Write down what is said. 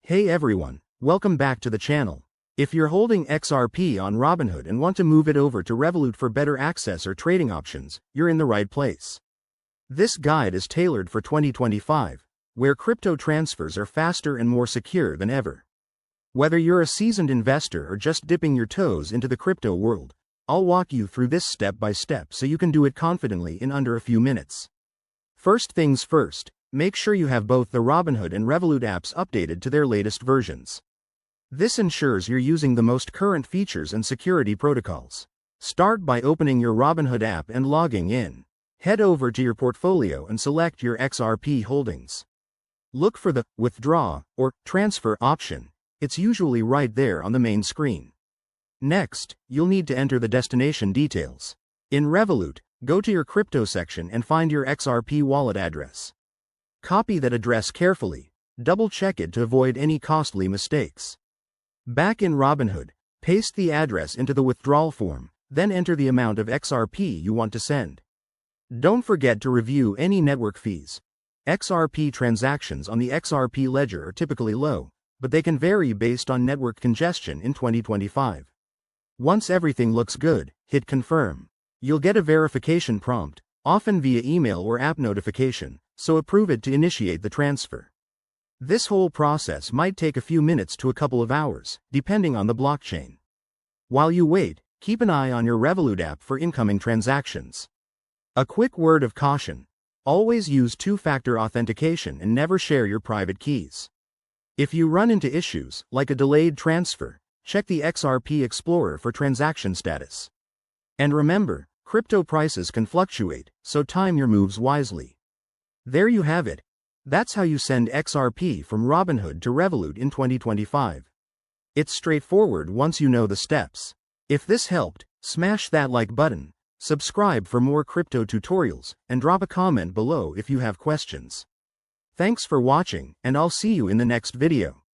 Hey everyone, welcome back to the channel. If you're holding XRP on Robinhood and want to move it over to Revolut for better access or trading options, you're in the right place. This guide is tailored for 2025, where crypto transfers are faster and more secure than ever. Whether you're a seasoned investor or just dipping your toes into the crypto world, I'll walk you through this step by step so you can do it confidently in under a few minutes. First things first, make sure you have both the Robinhood and Revolut apps updated to their latest versions. This ensures you're using the most current features and security protocols. Start by opening your Robinhood app and logging in. Head over to your portfolio and select your XRP holdings. Look for the withdraw or transfer option. It's usually right there on the main screen. Next, you'll need to enter the destination details. In Revolut, go to your crypto section and find your XRP wallet address. Copy that address carefully, double-check it to avoid any costly mistakes. Back in Robinhood, paste the address into the withdrawal form, then enter the amount of XRP you want to send. Don't forget to review any network fees. XRP transactions on the XRP ledger are typically low, but they can vary based on network congestion in 2025. Once everything looks good, hit confirm. You'll get a verification prompt, often via email or app notification, so approve it to initiate the transfer. This whole process might take a few minutes to a couple of hours, depending on the blockchain. While you wait, keep an eye on your Revolut app for incoming transactions. A quick word of caution: always use two-factor authentication and never share your private keys. If you run into issues, like a delayed transfer, check the XRP Explorer for transaction status. And remember, crypto prices can fluctuate, so time your moves wisely. There you have it. That's how you send XRP from Robinhood to Revolut in 2025. It's straightforward once you know the steps. If this helped, smash that like button, subscribe for more crypto tutorials, and drop a comment below if you have questions. Thanks for watching, and I'll see you in the next video.